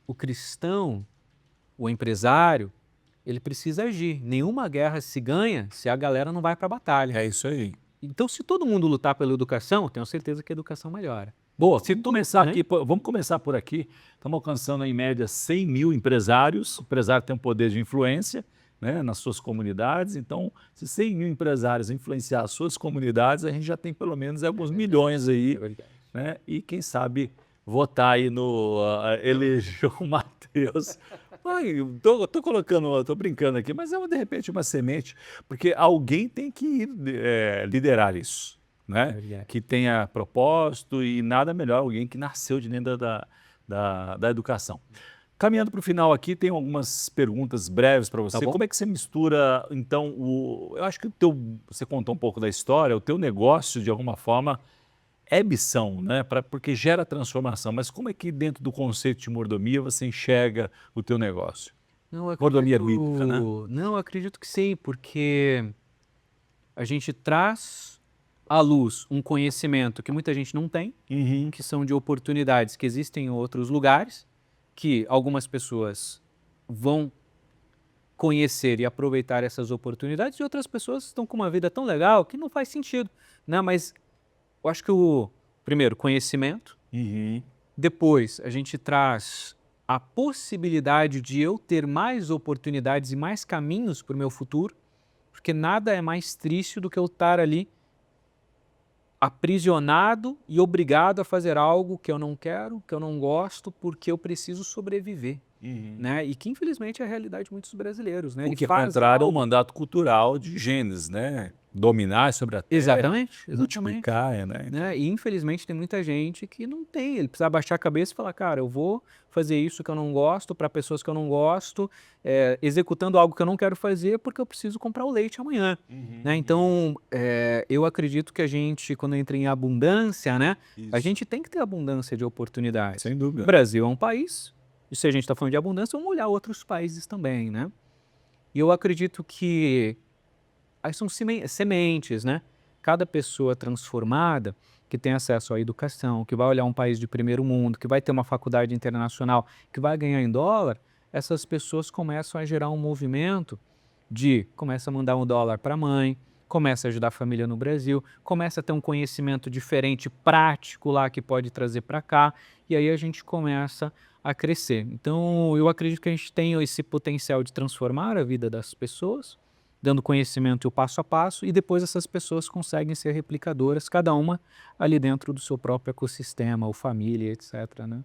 o cristão, o empresário, ele precisa agir. Nenhuma guerra se ganha se a galera não vai para a batalha. É isso aí. Então, se todo mundo lutar pela educação, tenho certeza que a educação melhora. Boa, vamos começar por aqui. Estamos alcançando em média 100 mil empresários. O empresário tem um poder de influência, né, nas suas comunidades. Então, se 100 mil empresários influenciar as suas comunidades, a gente já tem pelo menos alguns milhões aí, né? E quem sabe votar aí no eleger o Mateus. Tô brincando aqui, mas é de repente uma semente, porque alguém tem que liderar isso, né? Que tenha propósito, e nada melhor alguém que nasceu de dentro da educação. Caminhando para o final aqui, tem algumas perguntas breves para você. Como é que você mistura, então, eu acho que você contou um pouco da história, o teu negócio, de alguma forma, é missão, né? Porque gera transformação, mas como é que dentro do conceito de mordomia você enxerga o teu negócio? Mordomia bíblica, né? Não, acredito que sim, porque a gente traz à luz um conhecimento que muita gente não tem, que são de oportunidades que existem em outros lugares, que algumas pessoas vão conhecer e aproveitar essas oportunidades, e outras pessoas estão com uma vida tão legal que não faz sentido, né? Mas eu acho que primeiro, conhecimento, depois a gente traz a possibilidade de eu ter mais oportunidades e mais caminhos para o meu futuro, porque nada é mais triste do que eu estar ali aprisionado e obrigado a fazer algo que eu não quero, que eu não gosto, porque eu preciso sobreviver. Né? E que infelizmente é a realidade de muitos brasileiros, né? O que é contrário ao mandato cultural de Gênesis, né? Dominar sobre a terra, exatamente. multiplicar, né? E infelizmente tem muita gente que não tem, ele precisa baixar a cabeça e falar, cara, eu vou fazer isso que eu não gosto para pessoas que eu não gosto, executando algo que eu não quero fazer porque eu preciso comprar o leite amanhã. Né? Então, eu acredito que a gente, quando entra em abundância, né? A gente tem que ter abundância de oportunidades. Sem dúvida. O Brasil é um país, e se a gente está falando de abundância, vamos olhar outros países também, né? E eu acredito que aí são sementes, né? Cada pessoa transformada, que tem acesso à educação, que vai olhar um país de primeiro mundo, que vai ter uma faculdade internacional, que vai ganhar em dólar, essas pessoas começam a gerar um movimento começa a mandar $1 para a mãe, começa a ajudar a família no Brasil, começa a ter um conhecimento diferente, prático lá, que pode trazer para cá, e aí a gente começa a crescer. Então, eu acredito que a gente tem esse potencial de transformar a vida das pessoas, dando conhecimento e o passo a passo, e depois essas pessoas conseguem ser replicadoras, cada uma ali dentro do seu próprio ecossistema, ou família, etc. Né?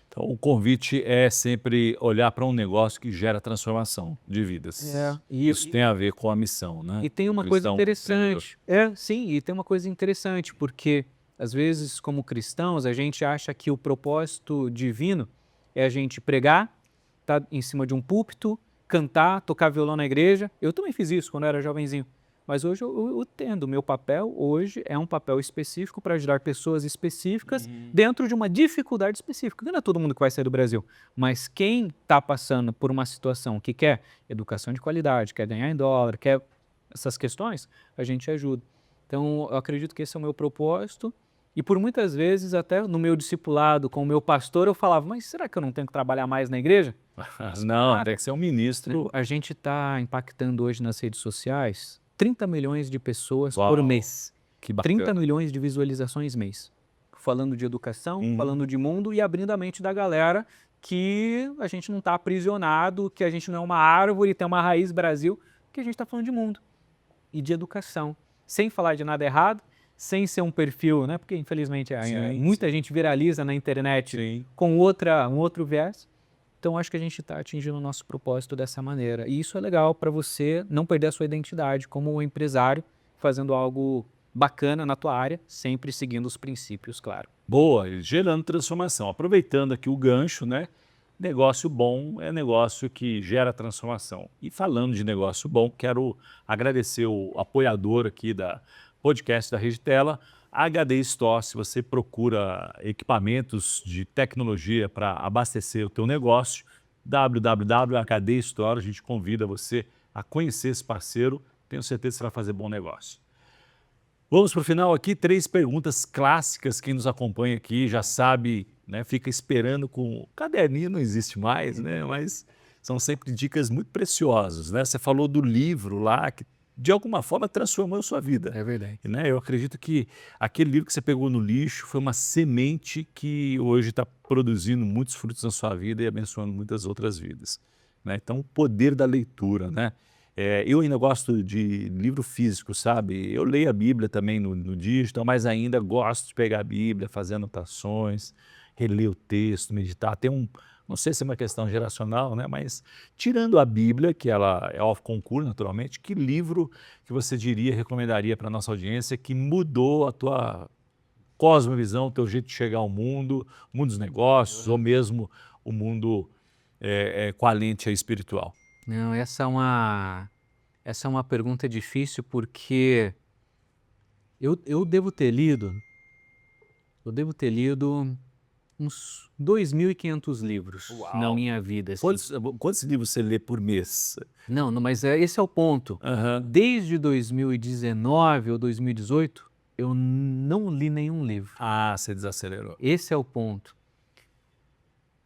Então, o convite é sempre olhar para um negócio que gera transformação de vidas. Isso tem a ver com a missão, né? E tem uma coisa interessante. Sim, e tem uma coisa interessante, porque às vezes, como cristãos, a gente acha que o propósito divino é a gente pregar, estar em cima de um púlpito, cantar, tocar violão na igreja. Eu também fiz isso quando eu era jovenzinho. Mas hoje eu entendo, o meu papel hoje é um papel específico para ajudar pessoas específicas dentro de uma dificuldade específica. Não é todo mundo que vai sair do Brasil, mas quem está passando por uma situação que quer educação de qualidade, quer ganhar em dólar, quer essas questões, a gente ajuda. Então, eu acredito que esse é o meu propósito. E por muitas vezes, até no meu discipulado com o meu pastor, eu falava, mas será que eu não tenho que trabalhar mais na igreja? Não, tem que ser um ministro. A gente está impactando hoje nas redes sociais 30 milhões de pessoas Uau, por mês. que bacana. 30 milhões de visualizações mês. Falando de educação, falando de mundo e abrindo a mente da galera que a gente não está aprisionado, que a gente não é uma árvore, tem uma raiz Brasil, que a gente está falando de mundo e de educação. Sem falar de nada errado, sem ser um perfil, né? Porque infelizmente muita gente viraliza na internet com um outro viés. Então acho que a gente está atingindo o nosso propósito dessa maneira. E isso é legal para você não perder a sua identidade como um empresário fazendo algo bacana na tua área, sempre seguindo os princípios, claro. Boa, gerando transformação. Aproveitando aqui o gancho, né? Negócio bom é negócio que gera transformação. E falando de negócio bom, quero agradecer o apoiador aqui da podcast da Rede Tela, HD Store. Se você procura equipamentos de tecnologia para abastecer o teu negócio, www.HD Store, a gente convida você a conhecer esse parceiro, tenho certeza que você vai fazer bom negócio. Vamos para o final aqui, 3 perguntas clássicas. Quem nos acompanha aqui já sabe, né, fica esperando com... O caderninho não existe mais, né, mas são sempre dicas muito preciosas, né? Você falou do livro lá, que de alguma forma transformou a sua vida. É verdade. Né? Eu acredito que aquele livro que você pegou no lixo foi uma semente que hoje está produzindo muitos frutos na sua vida e abençoando muitas outras vidas. Né? Então, o poder da leitura, né? Eu ainda gosto de livro físico, sabe? Eu leio a Bíblia também no digital, mas ainda gosto de pegar a Bíblia, fazer anotações, reler o texto, meditar. Tem não sei se é uma questão geracional, né? Mas tirando a Bíblia, que ela é off concurso naturalmente, que livro que você recomendaria para a nossa audiência que mudou a tua cosmovisão, o teu jeito de chegar ao mundo dos negócios, ou mesmo o mundo com a lente espiritual? Não, essa é uma pergunta difícil porque eu devo ter lido uns 2.500 livros na minha vida. Assim. Quantos livros você lê por mês? Não, mas esse é o ponto. Desde 2019 ou 2018, eu não li nenhum livro. Ah, você desacelerou. Esse é o ponto.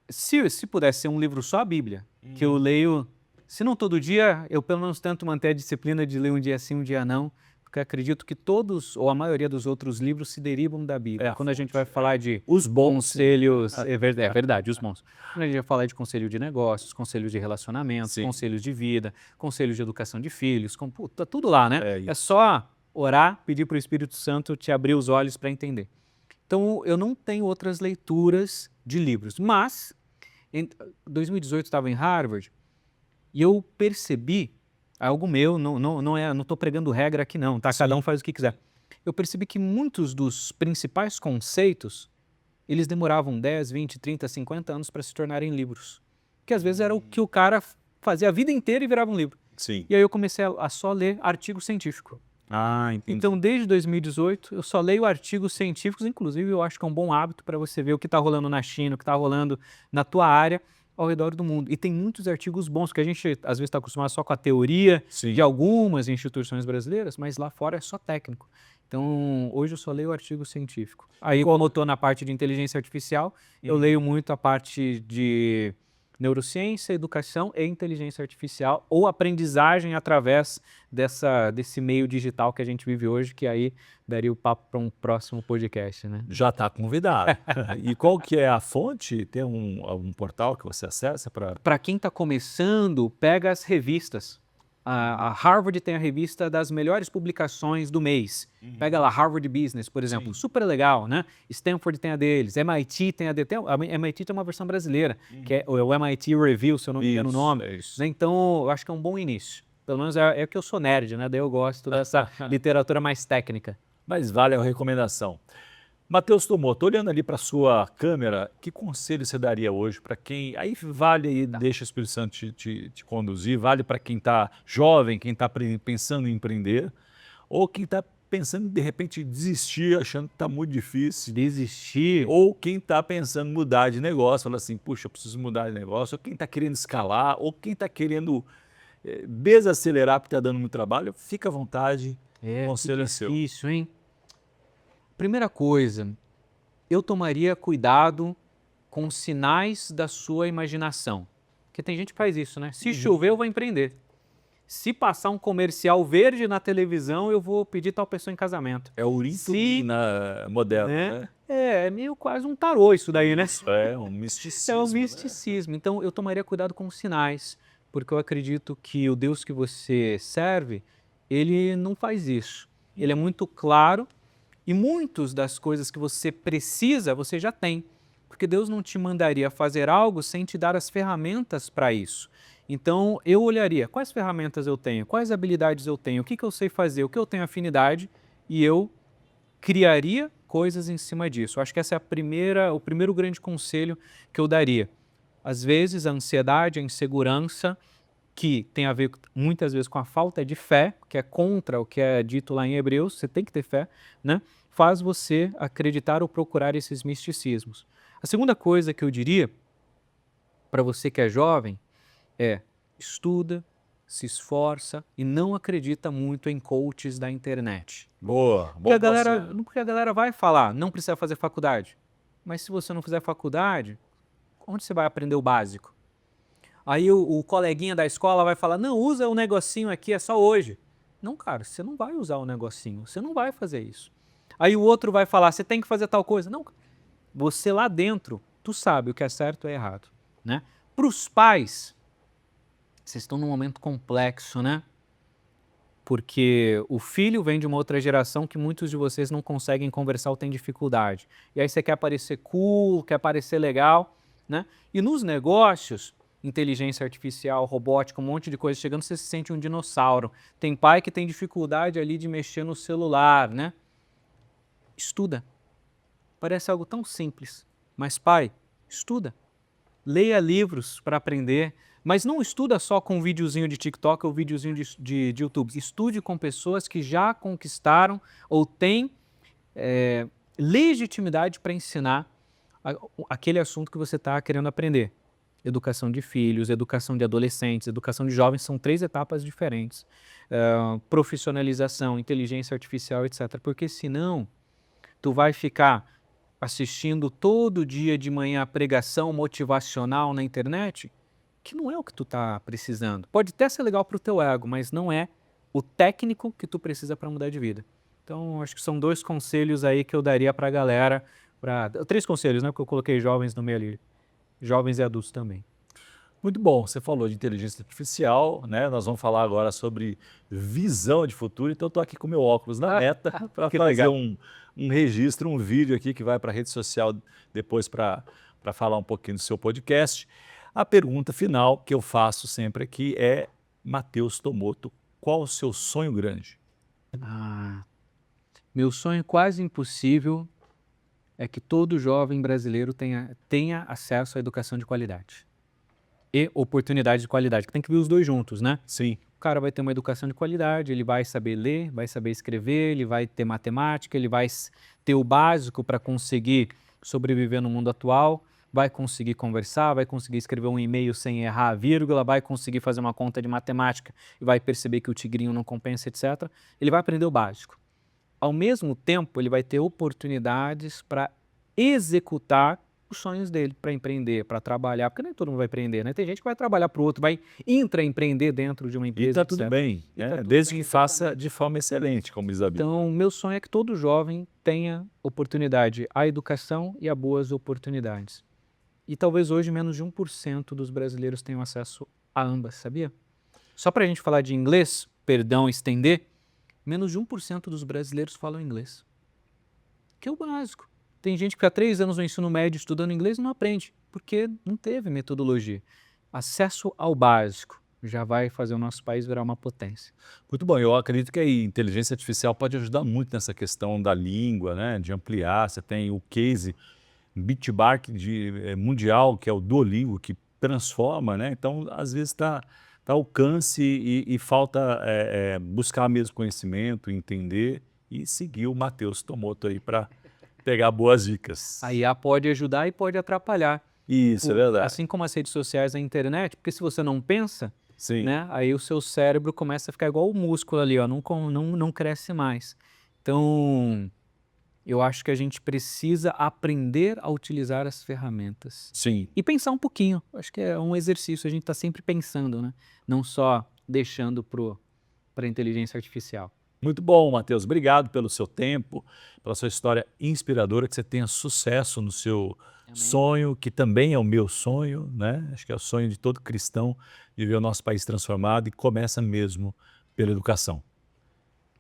Se pudesse ser um livro só a Bíblia, que eu leio Se não todo dia, eu pelo menos tento manter a disciplina de ler um dia sim, um dia não, porque acredito que todos, ou a maioria dos outros livros se derivam da Bíblia. Quando a gente vai falar de os bons conselhos, é verdade, os bons. Quando a gente vai falar de conselho de negócios, conselhos de relacionamentos, conselhos de vida, conselhos de educação de filhos, tá tudo lá, né? É só orar, pedir para o Espírito Santo te abrir os olhos para entender. Então, eu não tenho outras leituras de livros, mas em 2018 eu estava em Harvard e eu percebi, algo meu, não estou pregando regra aqui não, tá? Cada um faz o que quiser. Eu percebi que muitos dos principais conceitos, eles demoravam 10, 20, 30, 50 anos para se tornarem livros. Que às vezes era o que o cara fazia a vida inteira e virava um livro. Sim. E aí eu comecei a só ler artigo científico. Entendi. Então, desde 2018, eu só leio artigos científicos, inclusive eu acho que é um bom hábito para você ver o que está rolando na China, o que está rolando na tua área, ao redor do mundo. E tem muitos artigos bons, que a gente às vezes está acostumado só com a teoria de algumas instituições brasileiras, mas lá fora é só técnico. Então, hoje eu só leio artigo científico. Aí, como eu estou na parte de inteligência artificial, eu leio muito a parte de neurociência, educação e inteligência artificial, ou aprendizagem através desse meio digital que a gente vive hoje, que aí daria o papo para um próximo podcast, né? Já está convidado. E qual que é a fonte? Tem algum portal que você acessa para... Para quem está começando, pega as revistas. A Harvard tem a revista das melhores publicações do mês. Pega lá Harvard Business, por exemplo, super legal, né? Stanford tem a deles, MIT tem a deles. A MIT tem uma versão brasileira, que é o MIT Review, se eu não me engano o nome. Né? Então, eu acho que é um bom início. Pelo menos é que eu sou nerd, né? Daí eu gosto dessa literatura mais técnica. Mas vale a recomendação. Matheus Tomoto, olhando ali para a sua câmera, que conselho você daria hoje para quem... Aí vale aí, deixa o Espírito Santo te conduzir, vale para quem está jovem, quem está pensando em empreender, ou quem está pensando em, de repente, desistir, achando que está muito difícil. Desistir. Ou quem está pensando em mudar de negócio, fala assim, puxa, eu preciso mudar de negócio, ou quem está querendo escalar, ou quem está querendo desacelerar porque está dando muito trabalho, fica à vontade, o conselho é seu. Isso, hein? Primeira coisa, eu tomaria cuidado com os sinais da sua imaginação. Porque tem gente que faz isso, né? Se chover, eu vou empreender. Se passar um comercial verde na televisão, eu vou pedir tal pessoa em casamento. É o na moderno, né? É meio quase um tarô isso daí, né? Isso é um misticismo. É um misticismo. Né? Então, eu tomaria cuidado com os sinais, porque eu acredito que o Deus que você serve, ele não faz isso. Ele é muito claro. E muitas das coisas que você precisa, você já tem. Porque Deus não te mandaria fazer algo sem te dar as ferramentas para isso. Então, eu olharia quais ferramentas eu tenho, quais habilidades eu tenho, o que eu sei fazer, o que eu tenho afinidade, e eu criaria coisas em cima disso. Acho que essa é o primeiro grande conselho que eu daria. Às vezes, a ansiedade, a insegurança, que tem a ver muitas vezes com a falta de fé, que é contra o que é dito lá em Hebreus, você tem que ter fé, né? Faz você acreditar ou procurar esses misticismos. A segunda coisa que eu diria para você que é jovem é estuda, se esforça e não acredita muito em coaches da internet. Boa, porque a galera vai falar, não precisa fazer faculdade. Mas se você não fizer faculdade, onde você vai aprender o básico? Aí o coleguinha da escola vai falar, não, usa o negocinho aqui, é só hoje. Não, cara, você não vai usar o negocinho, você não vai fazer isso. Aí o outro vai falar, você tem que fazer tal coisa. Não, você lá dentro, tu sabe o que é certo e errado, né? Para os pais, vocês estão num momento complexo, né? Porque o filho vem de uma outra geração que muitos de vocês não conseguem conversar ou têm dificuldade. E aí você quer parecer cool, quer parecer legal, né? E nos negócios, inteligência artificial, robótica, um monte de coisa chegando, você se sente um dinossauro. Tem pai que tem dificuldade ali de mexer no celular, né? Estuda. Parece algo tão simples, mas pai, estuda. Leia livros para aprender, mas não estuda só com um videozinho de TikTok ou videozinho de YouTube. Estude com pessoas que já conquistaram ou têm legitimidade para ensinar aquele assunto que você está querendo aprender. Educação de filhos, educação de adolescentes, educação de jovens, são 3 etapas diferentes. Profissionalização, inteligência artificial, etc. Porque senão, tu vai ficar assistindo todo dia de manhã a pregação motivacional na internet, que não é o que tu tá precisando. Pode até ser legal pro teu ego, mas não é o técnico que tu precisa para mudar de vida. Então, acho que são 2 conselhos aí que eu daria pra galera, 3 conselhos, né, porque eu coloquei jovens no meio ali, jovens e adultos também. Muito bom, você falou de inteligência artificial, né? Nós vamos falar agora sobre visão de futuro, então eu estou aqui com meu óculos na meta para que fazer legal. um registro, um vídeo aqui que vai para a rede social depois para falar um pouquinho do seu podcast. A pergunta final que eu faço sempre aqui é, Matheus Tomoto, qual o seu sonho grande? Ah, meu sonho quase impossível é que todo jovem brasileiro tenha acesso à educação de qualidade e oportunidade de qualidade, que tem que vir os 2 juntos, né. Sim, O cara vai ter uma educação de qualidade, ele vai saber ler, vai saber escrever, ele vai ter matemática, ele vai ter o básico para conseguir sobreviver no mundo atual, vai conseguir conversar, vai conseguir escrever um e-mail sem errar a vírgula, vai conseguir fazer uma conta de matemática e vai perceber que o tigrinho não compensa, etc. Ele vai aprender o básico. Ao mesmo tempo, ele vai ter oportunidades para executar os sonhos dele, para empreender, para trabalhar, porque nem todo mundo vai empreender, né? Tem gente que vai trabalhar para o outro, vai intraempreender dentro de uma e empresa, está tudo etc. bem, E né? tá tudo Desde bem, que faça exatamente. de forma excelente, como diz a Bíblia. Então, meu sonho é que todo jovem tenha oportunidade à educação e a boas oportunidades. E talvez hoje menos de 1% dos brasileiros tenham acesso a ambas, sabia? Só para a gente falar de inglês, perdão, estender, menos de 1% dos brasileiros falam inglês, que é o básico. Tem gente que há 3 anos no ensino médio estudando inglês e não aprende, porque não teve metodologia. Acesso ao básico já vai fazer o nosso país virar uma potência. Muito bom, eu acredito que a inteligência artificial pode ajudar muito nessa questão da língua, né, de ampliar. Você tem o case Bitbark mundial, que é o Duolingo, que transforma, né? Então, às vezes tá ao alcance e falta buscar mesmo conhecimento, entender e seguir o Matheus Tomoto aí para pegar boas dicas. A IA pode ajudar e pode atrapalhar. Isso, é verdade. Assim como as redes sociais, a internet, porque se você não pensa, Sim. né, aí o seu cérebro começa a ficar igual o músculo ali, ó, não cresce mais. Então, eu acho que a gente precisa aprender a utilizar as ferramentas. Sim. E pensar um pouquinho, acho que é um exercício, a gente está sempre pensando, né? Não só deixando para a inteligência artificial. Muito bom, Matheus. Obrigado pelo seu tempo, pela sua história inspiradora, que você tenha sucesso no seu Amém. sonho, que também é o meu sonho, né? Acho que é o sonho de todo cristão, de ver o nosso país transformado e começa mesmo pela educação.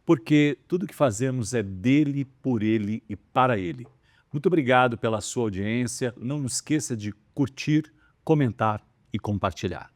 Porque tudo que fazemos é dele, por ele e para ele. Muito obrigado pela sua audiência. Não esqueça de curtir, comentar e compartilhar.